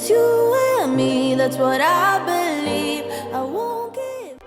It's you and me, that's what I believe. I won't give.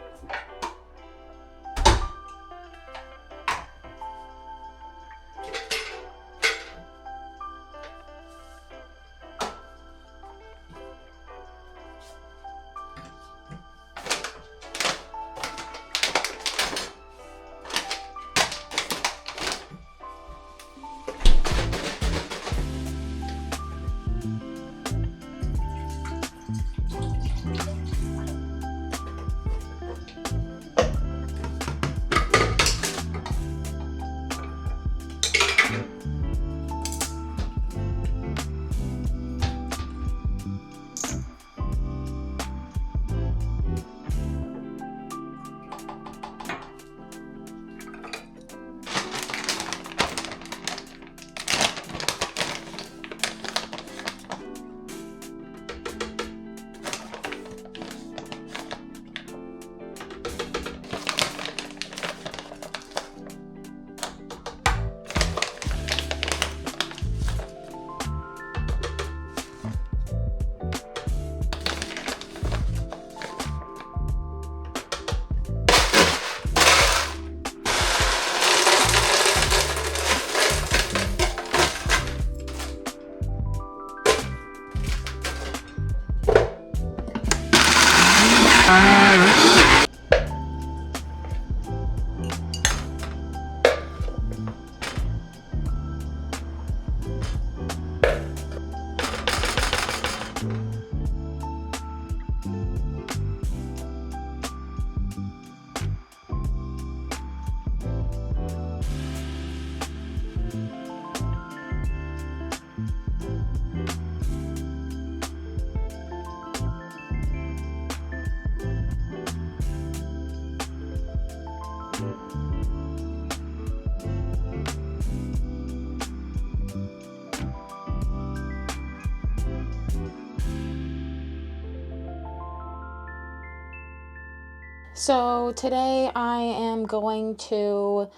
So today I am going to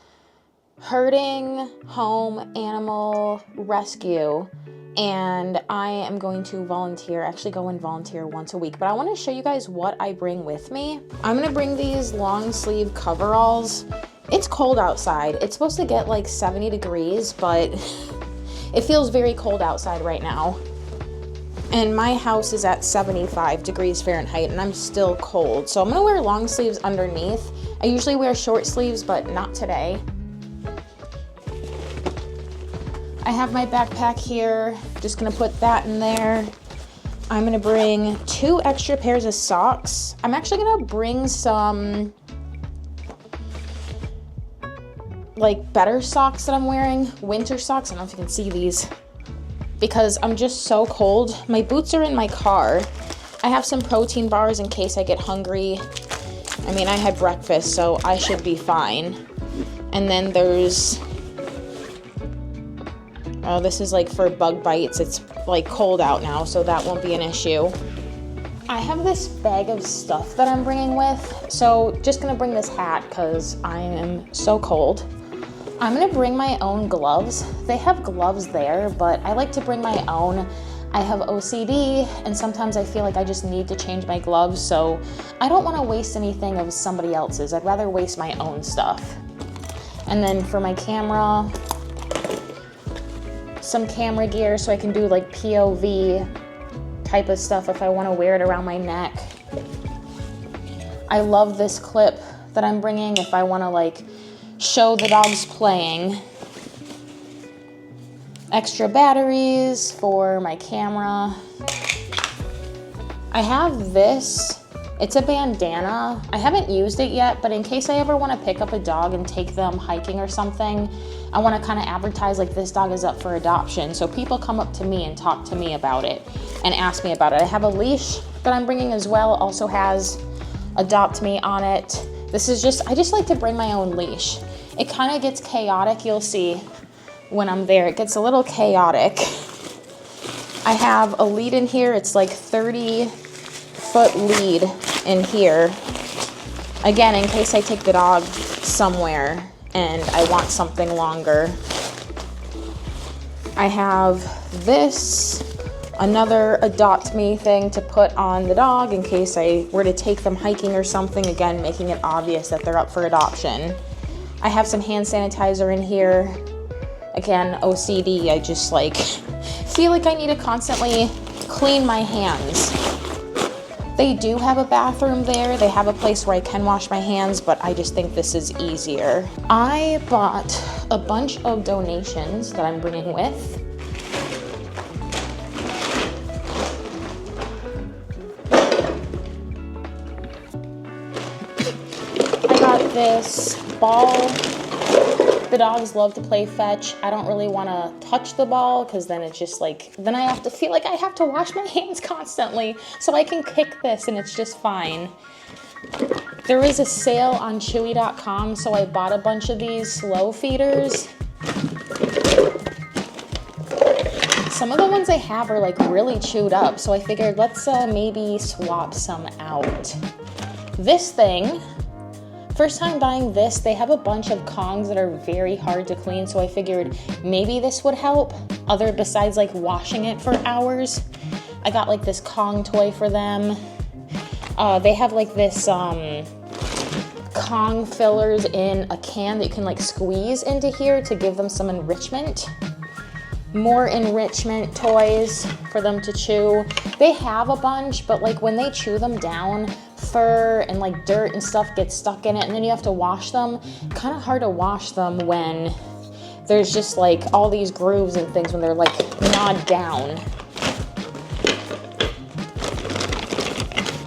Herding Home Animal Rescue, and I am going to volunteer, actually go and volunteer once a week. But I want to show you guys what I bring with me. I'm going to bring these long sleeve coveralls. It's cold outside. It's supposed to get like 70 degrees, but it feels very cold outside right now. And my house is at 75 degrees Fahrenheit and I'm still cold. So I'm gonna wear long sleeves underneath. I usually wear short sleeves, but not today. I have my backpack here. Just gonna put that in there. I'm gonna bring 2 extra pairs of socks. I'm actually gonna bring some like better socks that I'm wearing. Winter socks, I don't know if you can see these, because I'm just so cold. My boots are in my car. I have some protein bars in case I get hungry. I mean, I had breakfast, so I should be fine. And then there's, oh, this is like for bug bites. It's like cold out now, so that won't be an issue. I have this bag of stuff that I'm bringing with. So just gonna bring this hat because I am so cold. I'm gonna bring my own gloves. They have gloves there, but I like to bring my own. I have OCD, and sometimes I feel like I just need to change my gloves, so I don't wanna waste anything of somebody else's. I'd rather waste my own stuff. And then for my camera, some camera gear so I can do like POV type of stuff if I wanna wear it around my neck. I love this clip that I'm bringing if I wanna like show the dogs playing. Extra batteries for my camera. I have this. It's a bandana. I haven't used it yet, but in case I ever want to pick up a dog and take them hiking or something, I want to kind of advertise like this dog is up for adoption. So people come up to me and talk to me about it and ask me about it. I have a leash that I'm bringing as well. It also has Adopt Me on it. This is just, I just like to bring my own leash. It kind of gets chaotic, you'll see when I'm there. It gets a little chaotic. I have a lead in here. It's like 30-foot lead in here. Again, in case I take the dog somewhere and I want something longer. I have this Another Adopt Me thing to put on the dog in case I were to take them hiking or something, again, making it obvious that they're up for adoption. I have some hand sanitizer in here. Again, OCD, I just like feel like I need to constantly clean my hands. They do have a bathroom there. They have a place where I can wash my hands, but I just think this is easier. I bought a bunch of donations that I'm bringing with. This ball. The dogs love to play fetch. I don't really want to touch the ball because then it's just like, then I have to feel like I have to wash my hands constantly, so I can kick this and it's just fine. There is a sale on Chewy.com, so I bought a bunch of these slow feeders. Some of the ones I have are like really chewed up, so I figured let's maybe swap some out. This thing, first time buying this, they have a bunch of Kongs that are very hard to clean, so I figured maybe this would help, other besides like washing it for hours. I got like this Kong toy for them. They have like this Kong fillers in a can that you can like squeeze into here to give them some enrichment. More enrichment toys for them to chew. They have a bunch, but like when they chew them down, fur and like dirt and stuff gets stuck in it, and then you have to wash them. Kind of hard to wash them when there's just like all these grooves and things when they're like gnawed down.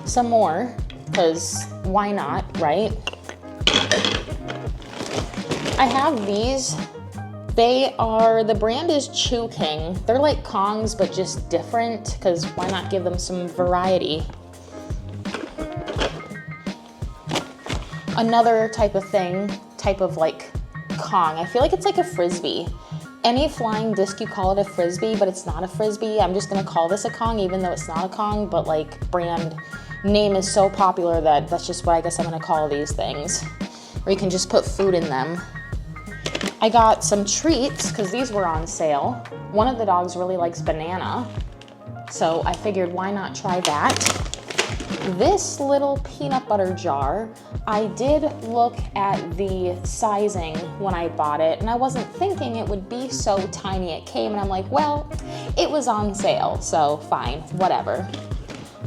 Some more, because why not, right? I have these. The brand is Chew King. They're like Kongs, but just different, because why not give them some variety? Another type of like Kong. I feel like it's like a Frisbee. Any flying disc, you call it a Frisbee, but it's not a Frisbee. I'm just gonna call this a Kong, even though it's not a Kong, but like brand name is so popular that that's just what I guess I'm gonna call these things. Or you can just put food in them. I got some treats, because these were on sale. One of the dogs really likes banana, so I figured why not try that. This little peanut butter jar, I did look at the sizing when I bought it, and I wasn't thinking it would be so tiny. It came and I'm like, well, it was on sale, so fine, whatever.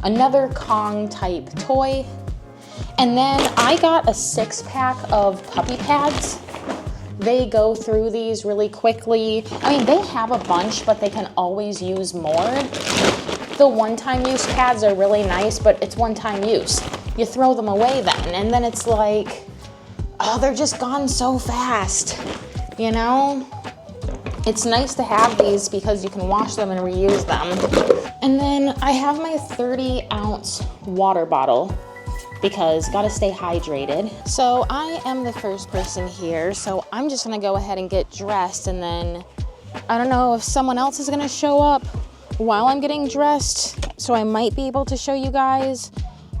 Another Kong type toy. And then I got a 6-pack of puppy pads. They go through these really quickly. I mean, they have a bunch, but they can always use more. The one-time use pads are really nice, but it's one-time use. You throw them away then, and then it's like, oh, they're just gone so fast, you know? It's nice to have these because you can wash them and reuse them. And then I have my 30-ounce water bottle, because gotta stay hydrated. So I am the first person here, so I'm just gonna go ahead and get dressed, and then I don't know if someone else is gonna show up while I'm getting dressed, so I might be able to show you guys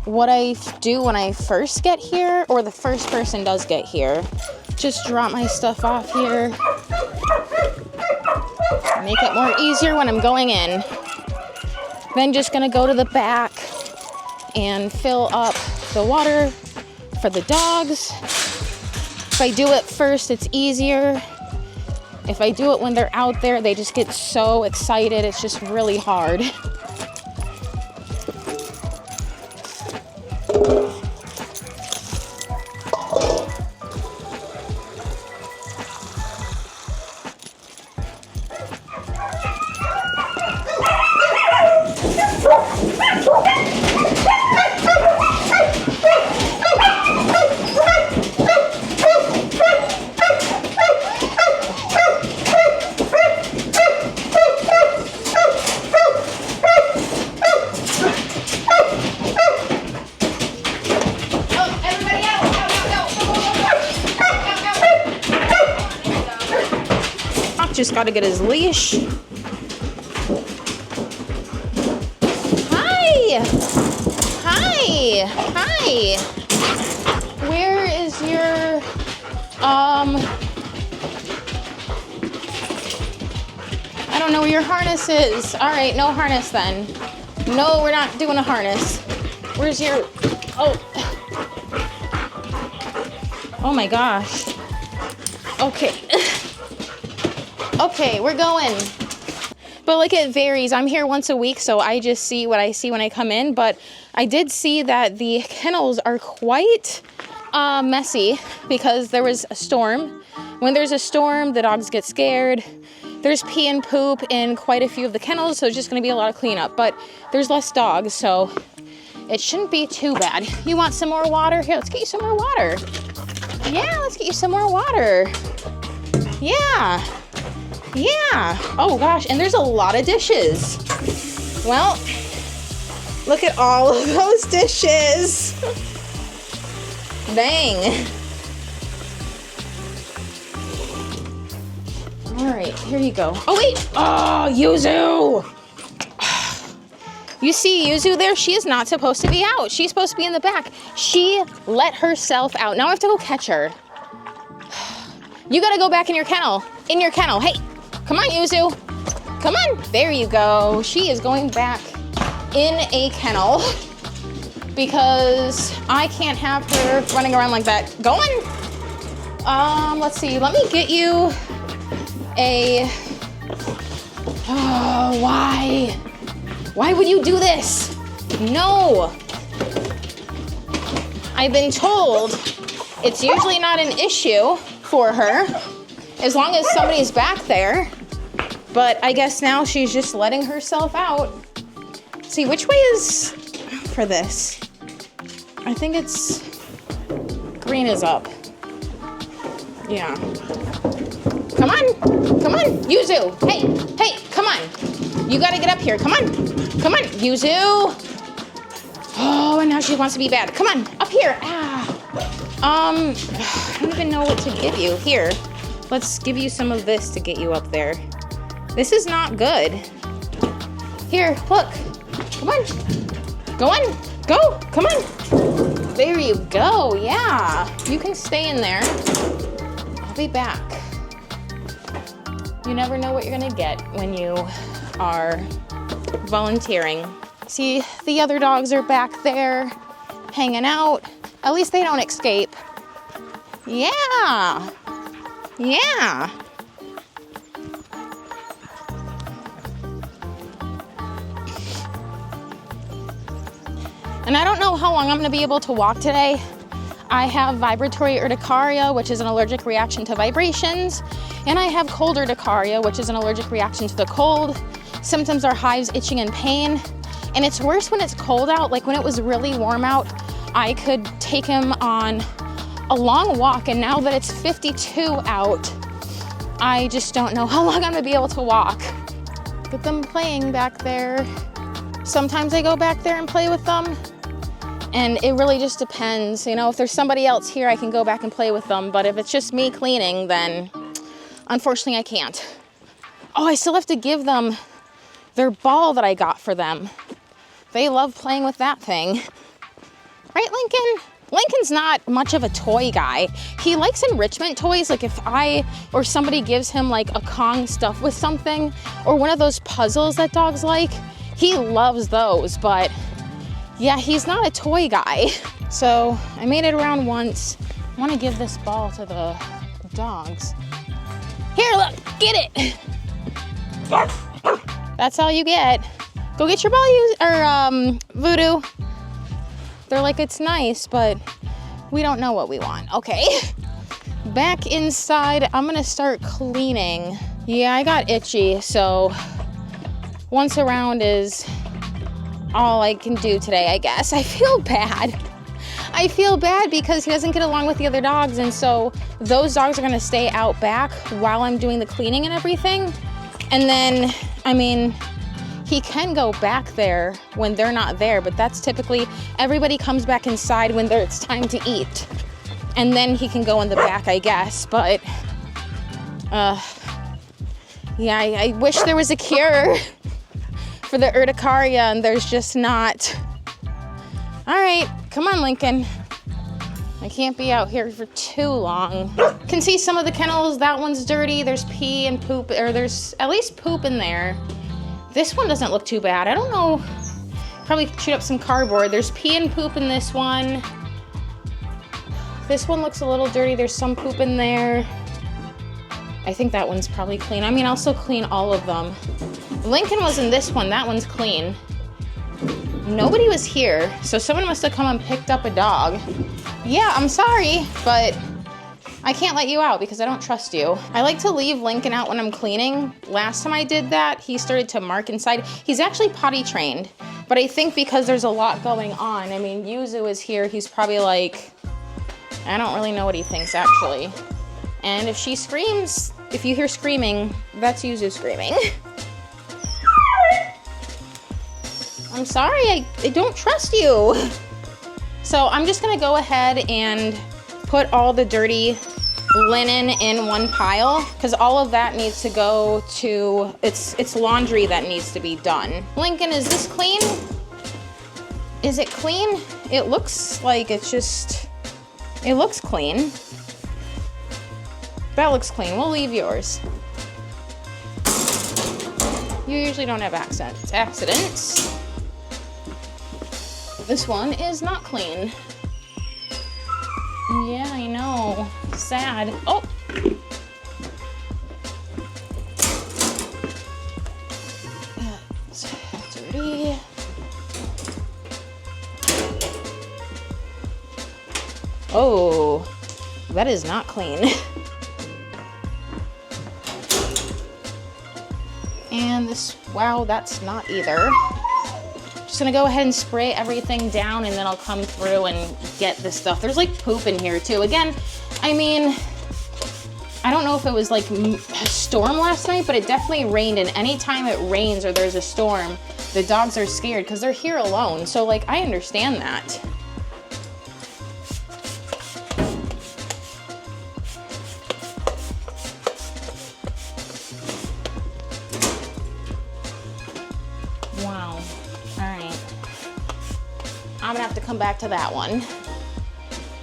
what I do when I first get here, or the first person does get here. Just drop my stuff off here. Make it more easier when I'm going in. Then just gonna go to the back and fill up the water for the dogs. If I do it first, it's easier. If I do it when they're out there, they just get so excited. It's just really hard. Just got to get his leash. Hi! Hi! Hi! Where is your, I don't know where your harness is. All right, no harness then. No, we're not doing a harness. Where's your, oh. Oh my gosh. Okay. Okay, we're going. But like it varies. I'm here once a week, so I just see what I see when I come in. But I did see that the kennels are quite messy because there was a storm. When there's a storm, the dogs get scared. There's pee and poop in quite a few of the kennels, so it's just gonna be a lot of cleanup. But there's less dogs, so it shouldn't be too bad. You want some more water? Here, let's get you some more water. Yeah, let's get you some more water. Yeah. Yeah. Oh gosh, and there's a lot of dishes. Well, look at all of those dishes. Dang. All right, here you go. Oh wait, oh, Yuzu. You see Yuzu there? She is not supposed to be out. She's supposed to be in the back. She let herself out. Now I have to go catch her. You gotta go back in your kennel. In your kennel, hey. Come on, Yuzu. Come on. There you go. She is going back in a kennel because I can't have her running around like that. Go on. Let's see. Let me get you a... Oh, why? Why would you do this? No. I've been told it's usually not an issue for her as long as somebody's back there. But I guess now she's just letting herself out. See, which way is for this? I think it's green is up. Yeah. Come on, Yuzu. Hey, come on. You gotta get up here, come on, Yuzu. Oh, and now she wants to be bad. Come on, up here. I don't even know what to give you. Here, let's give you some of this to get you up there. This is not good. Here, look. Come on. Go on. Go. Come on. There you go. Yeah. You can stay in there. I'll be back. You never know what you're going to get when you are volunteering. See, the other dogs are back there hanging out. At least they don't escape. Yeah. Yeah. And I don't know how long I'm gonna be able to walk today. I have vibratory urticaria, which is an allergic reaction to vibrations, and I have cold urticaria, which is an allergic reaction to the cold. Symptoms are hives, itching, and pain. And it's worse when it's cold out. Like when it was really warm out, I could take him on a long walk, and now that it's 52 out, I just don't know how long I'm gonna be able to walk. Look at them playing back there. Sometimes I go back there and play with them, and it really just depends. You know, if there's somebody else here, I can go back and play with them, but if it's just me cleaning, then unfortunately I can't. Oh, I still have to give them their ball that I got for them. They love playing with that thing. Right, Lincoln? Lincoln's not much of a toy guy. He likes enrichment toys, like if I or somebody gives him like a Kong stuff with something, or one of those puzzles that dogs like, he loves those, but yeah, he's not a toy guy. So I made it around once. I want to give this ball to the dogs. Here, look, get it. That's all you get. Go get your ball, Voodoo. They're like, it's nice, but we don't know what we want. Okay, back inside, I'm gonna start cleaning. Yeah, I got itchy, so once around is all I can do today, I guess. I feel bad. I feel bad because he doesn't get along with the other dogs, and so those dogs are gonna stay out back while I'm doing the cleaning and everything. And then, I mean, he can go back there when they're not there, but that's typically, everybody comes back inside when it's time to eat. And then he can go in the back, I guess, but, yeah, I wish there was a cure for the urticaria, and there's just not. All right, come on, Lincoln. I can't be out here for too long. Can see some of the kennels. That one's dirty. There's pee and poop, or there's at least poop in there. This one doesn't look too bad. I don't know. Probably chewed up some cardboard. There's pee and poop in this one. This one looks a little dirty. There's some poop in there. I think that one's probably clean. I mean, I'll still clean all of them. Lincoln was in this one. That one's clean. Nobody was here, so someone must have come and picked up a dog. Yeah, I'm sorry, but I can't let you out because I don't trust you. I like to leave Lincoln out when I'm cleaning. Last time I did that, he started to mark inside. He's actually potty trained, but I think because there's a lot going on, I mean, Yuzu is here. He's probably like, I don't really know what he thinks actually. And if she screams, if you hear screaming, that's Yuzu screaming. I'm sorry, I don't trust you. So I'm just gonna go ahead and put all the dirty linen in one pile because all of that needs to go to, it's laundry that needs to be done. Lincoln, is this clean? Is it clean? It looks like it's just, it looks clean. That looks clean, we'll leave yours. You usually don't have accidents. This one is not clean. Yeah, I know. Sad. Oh! That's dirty. Oh, that is not clean. And this, wow, that's not either. Just gonna go ahead and spray everything down and then I'll come through and get this stuff. There's like poop in here too. Again, I mean, I don't know if it was like a storm last night, but it definitely rained, and anytime it rains or there's a storm, the dogs are scared because they're here alone. So like, I understand that. Wow. All right. I'm gonna have to come back to that one.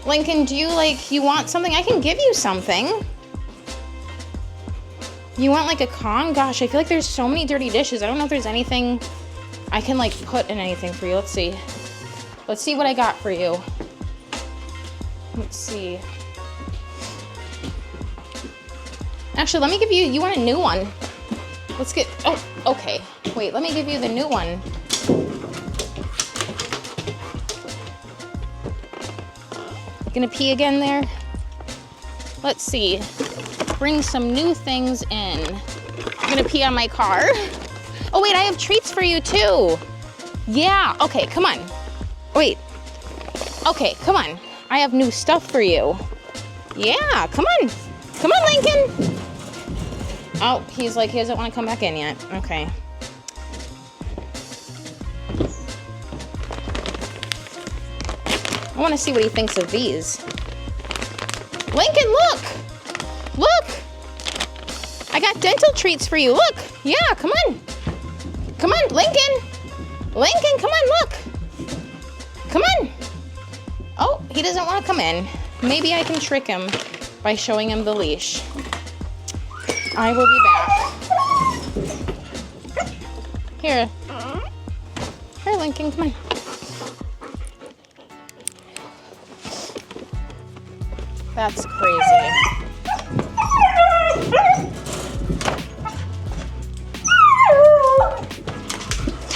Lincoln, do you you want something? I can give you something. You want like a Kong? Gosh, I feel like there's so many dirty dishes. I don't know if there's anything I can like put in anything for you. Let's see. Let's see what I got for you. Let's see. Actually, let me give you want a new one. Let's get, oh, okay. Wait, let me give you the new one. Gonna pee again there? Let's see. Bring some new things in. I'm gonna pee on my car. Oh wait, I have treats for you too. Yeah, okay, come on. Wait. Okay, come on. I have new stuff for you. Yeah, come on. Come on, Lincoln. Oh, he's like, he doesn't want to come back in yet. Okay. I want to see what he thinks of these. Lincoln, look! Look! I got dental treats for you. Look! Yeah, come on. Come on, Lincoln! Lincoln, come on, look! Come on! Oh, he doesn't want to come in. Maybe I can trick him by showing him the leash. I will be back. Here. Here, Lincoln, come on. That's crazy.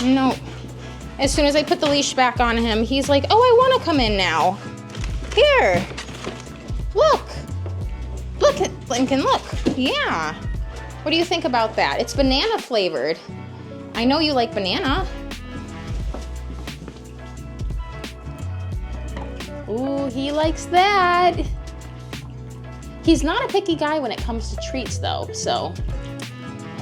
No. As soon as I put the leash back on him, he's like, oh, I want to come in now. Here. Look. Look at Lincoln, look. Yeah. What do you think about that? It's banana flavored. I know you like banana. Ooh, he likes that. He's not a picky guy when it comes to treats though, so.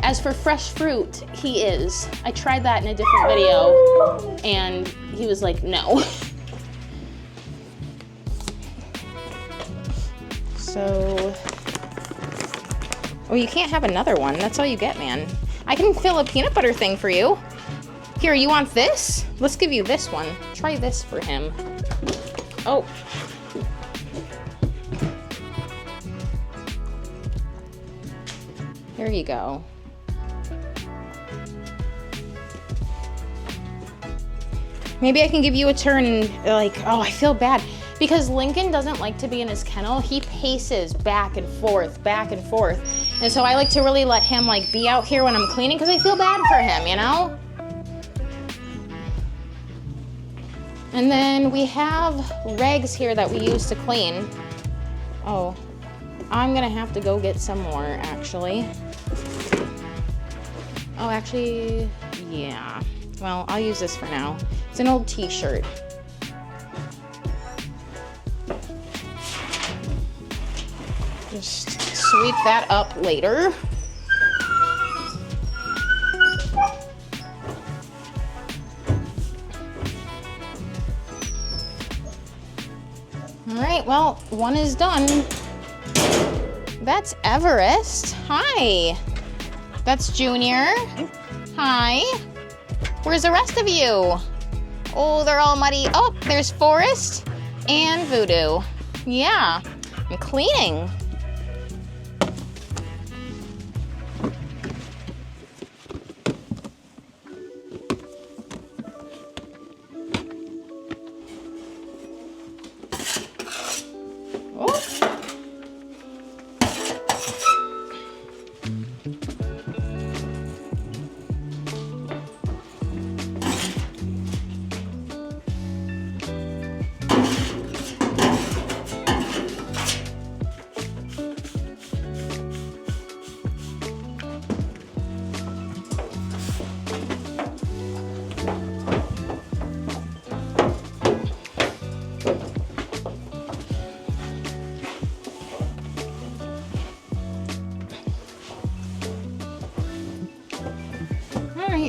As for fresh fruit, he is. I tried that in a different video and he was like, no. So, oh, you can't have another one. That's all you get, man. I can fill a peanut butter thing for you. Here, you want this? Let's give you this one. Try this for him. Oh. Here you go. Maybe I can give you a turn and like, oh, I feel bad. Because Lincoln doesn't like to be in his kennel. He paces back and forth, back and forth. And so I like to really let him like be out here when I'm cleaning because I feel bad for him, you know? And then we have rags here that we use to clean. Oh, I'm gonna have to go get some more actually. Oh, actually, yeah. Well, I'll use this for now. It's an old t-shirt. Just sweep that up later. All right, well, one is done. That's Everest. Hi. That's Junior. Hi. Where's the rest of you? Oh, they're all muddy. Oh, there's Forrest and Voodoo. Yeah, I'm cleaning. Oh.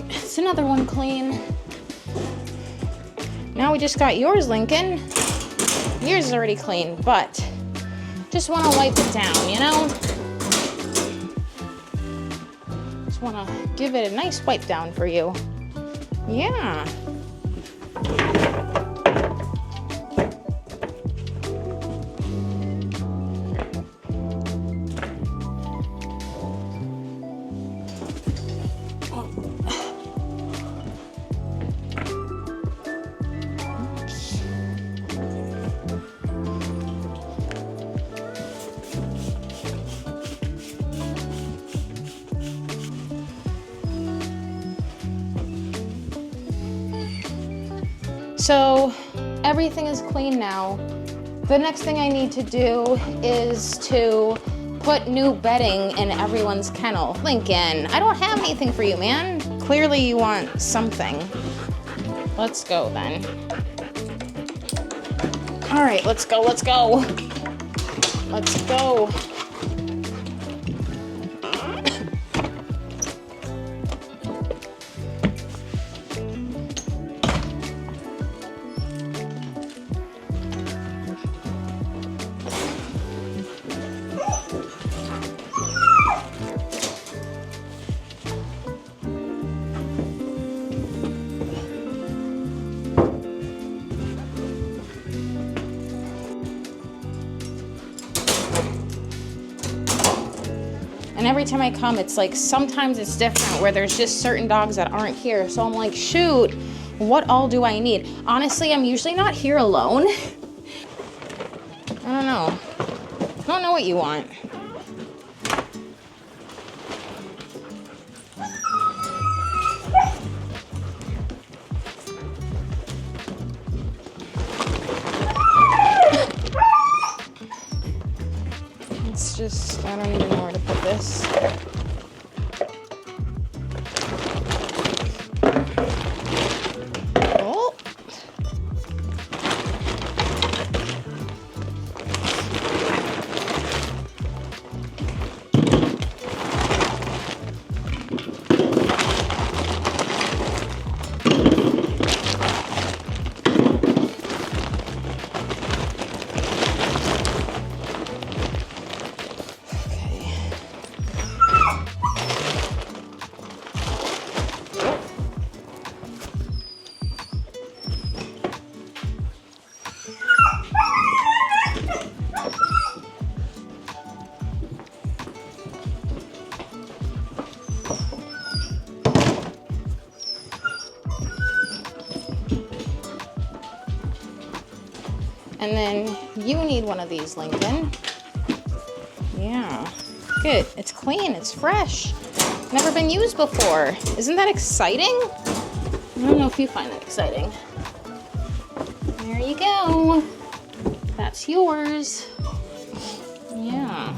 It's another one clean. Now we just got yours, Lincoln. Yours is already clean, but just want to wipe it down, you know? Just want to give it a nice wipe down for you. Yeah. So everything is clean now. The next thing I need to do is to put new bedding in everyone's kennel. Lincoln, I don't have anything for you, man. Clearly you want something. Let's go then. All right, let's go, let's go. Let's go. And every time I come, it's like, sometimes it's different where there's just certain dogs that aren't here. So I'm like, shoot, what all do I need? Honestly, I'm usually not here alone. I don't know. I don't know what you want. It's just, I don't even know where to put this. Oh. And then you need one of these, Lincoln. Yeah, good. It's clean, it's fresh. Never been used before. Isn't that exciting? I don't know if you find that exciting. There you go. That's yours. Yeah.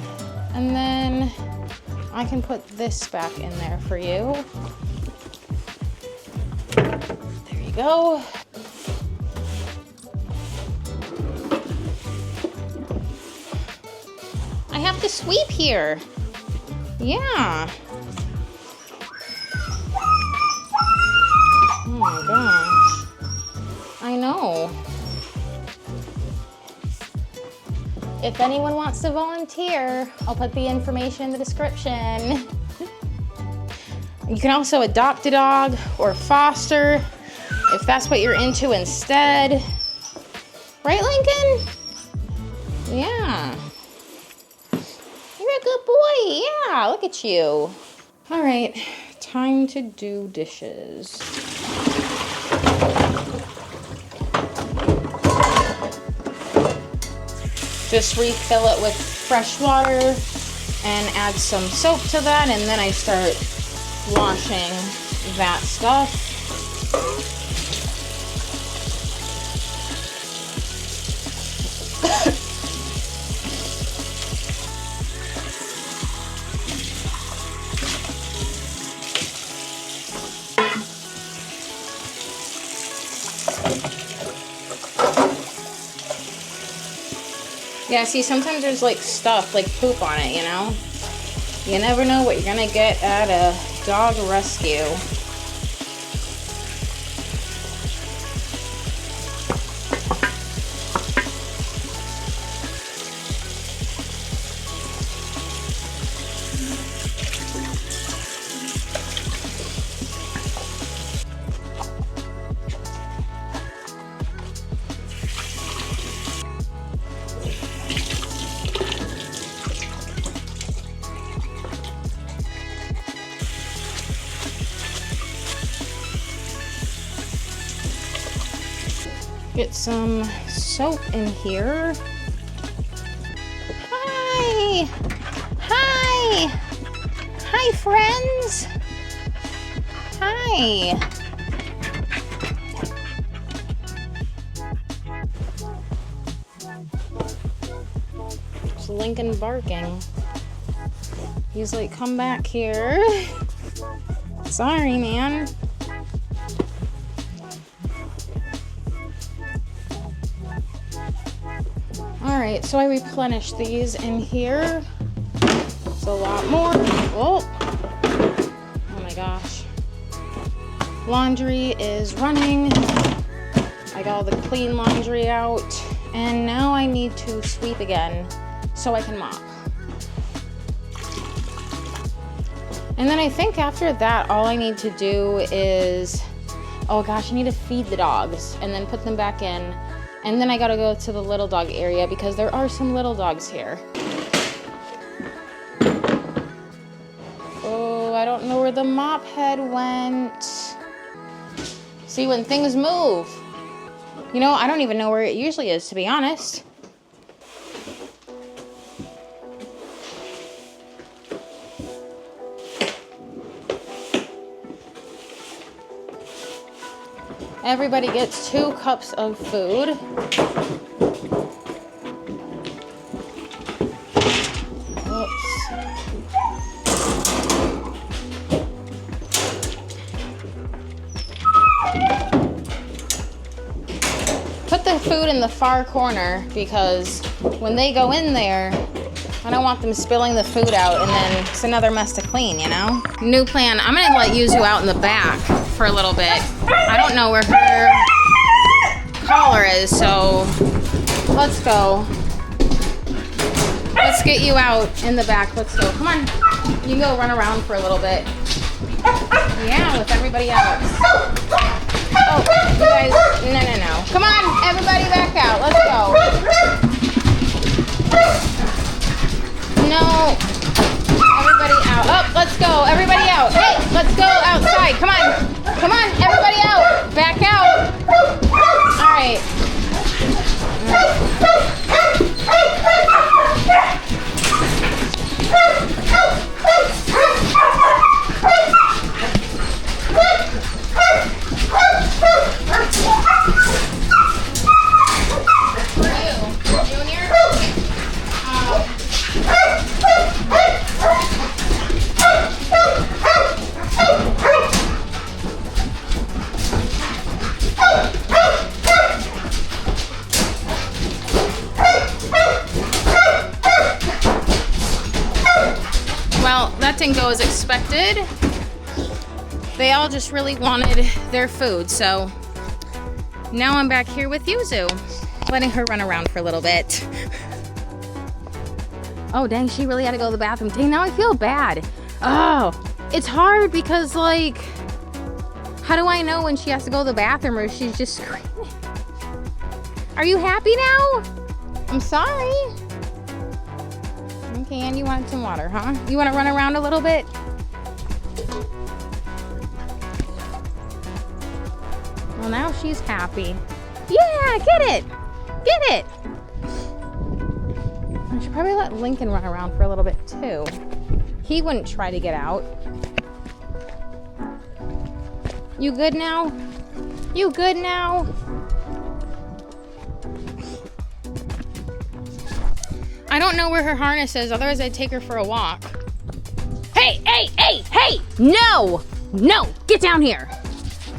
And then I can put this back in there for you. There you go. I have to sweep here. Yeah. Oh my gosh. I know. If anyone wants to volunteer, I'll put the information in the description. You can also adopt a dog or foster if that's what you're into instead. Right, Lincoln? Yeah. You're a good boy. Yeah, look at you. All right, time to do dishes. Just refill it with fresh water and add some soap to that, and then I start washing that stuff. Yeah, see, sometimes there's like stuff, like poop on it, you know? You never know what you're gonna get at a dog rescue. Get some soap in here. Hi! Hi! Hi, friends! Hi! It's Lincoln barking. He's like, come back here. Sorry, man. Alright, so I replenished these in here. It's a lot more. Oh my gosh. Laundry is running. I got all the clean laundry out. And now I need to sweep again so I can mop. And then I think after that, all I need to do is, oh gosh, I need to feed the dogs and then put them back in. And then I gotta go to the little dog area because there are some little dogs here. Oh, I don't know where the mop head went. See, when things move, you know, I don't even know where it usually is, to be honest. Everybody gets 2 cups of food. Oops. Put the food in the far corner because when they go in there, I don't want them spilling the food out and then it's another mess to clean, you know? New plan, I'm gonna let Yuzu out in the back for a little bit. I don't know where her collar is, so let's go. Let's get you out in the back. Let's go. Come on. You can go run around for a little bit. Yeah, with everybody else. Oh, you guys, no. Come on, everybody back out. Let's go. No. Everybody out. Oh, let's go. Everybody out. Hey, let's go outside. Come on. Come on, everybody out. Back out. All right. That didn't go as expected. They all just really wanted their food, so now I'm back here with Yuzu, letting her run around for a little bit. Oh, dang, she really had to go to the bathroom. Dang, now I feel bad. Oh, it's hard because, like, how do I know when she has to go to the bathroom or she's just screaming? Are you happy now? I'm sorry. Okay, and you want some water, huh? You want to run around a little bit? Well, now she's happy. Yeah, get it. Get it. I should probably let Lincoln run around for a little bit too. He wouldn't try to get out. You good now? You good now? I don't know where her harness is, otherwise I'd take her for a walk. Hey, hey, hey, hey! No! No! Get down here!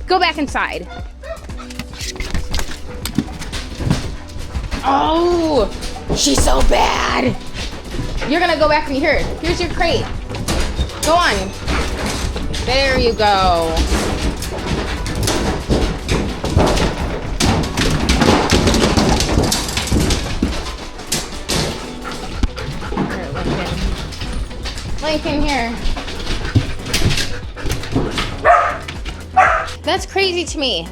Go back inside. Oh! She's so bad! You're gonna go back in here. Here's your crate. Go on. There you go. Here, Lincoln, here. That's crazy to me.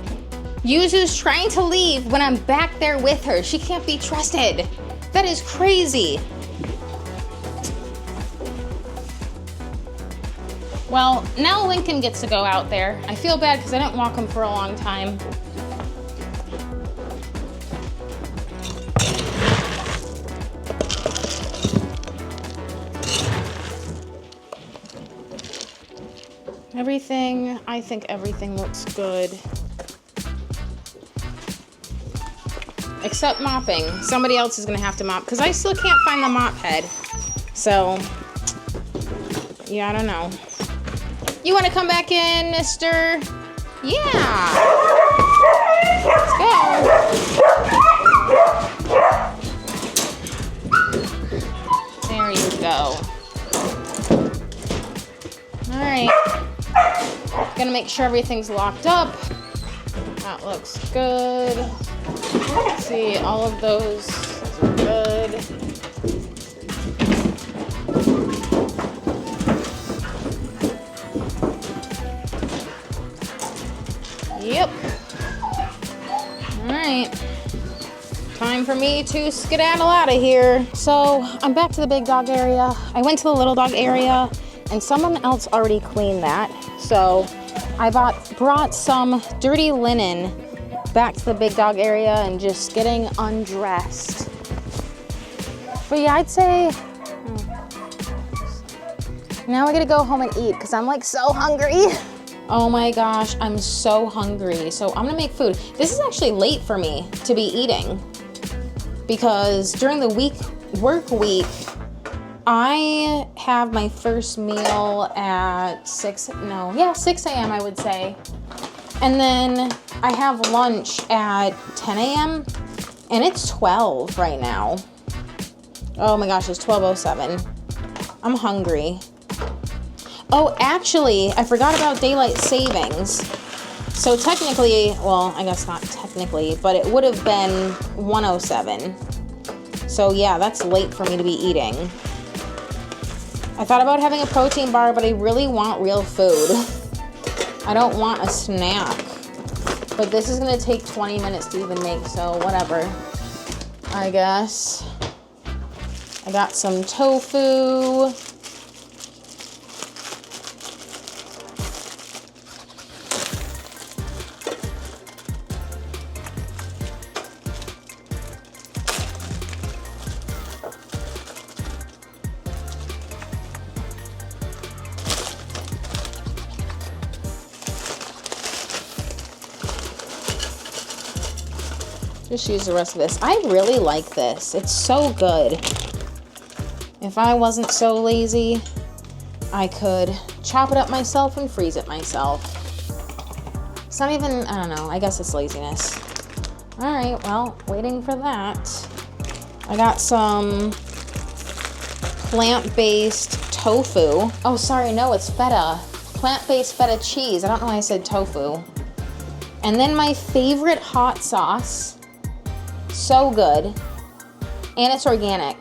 Yuzu's trying to leave when I'm back there with her. She can't be trusted. That is crazy. Well, now Lincoln gets to go out there. I feel bad because I didn't walk him for a long time. I think everything looks good. Except mopping. Somebody else is gonna have to mop because I still can't find the mop head. So, yeah, I don't know. You wanna come back in, mister? Yeah. Let's go. There you go. All right. Gonna make sure everything's locked up. That looks good. Let's see, all of those are good. Yep. All right. Time for me to skedaddle out of here. So I'm back to the big dog area. I went to the little dog area and someone else already cleaned that. So I brought some dirty linen back to the big dog area and just getting undressed. But yeah, I'd say now I gotta go home and eat because I'm like so hungry. Oh my gosh, I'm so hungry. So I'm gonna make food. This is actually late for me to be eating because during the work week, I have my first meal at 6 a.m. I would say. And then I have lunch at 10 a.m. and it's 12 right now. Oh my gosh, it's 12:07. I'm hungry. Oh, actually, I forgot about daylight savings. So technically, well, I guess not technically, but it would have been 1:07. So yeah, that's late for me to be eating. I thought about having a protein bar, but I really want real food. I don't want a snack. But this is gonna take 20 minutes to even make, so whatever, I guess. I got some tofu. Just use the rest of this. I really like this. It's so good. If I wasn't so lazy, I could chop it up myself and freeze it myself. It's not even, I don't know, I guess it's laziness. All right, well, waiting for that. I got some plant-based tofu. Oh, sorry, no, it's feta. Plant-based feta cheese. I don't know why I said tofu. And then my favorite hot sauce. So good. And it's organic.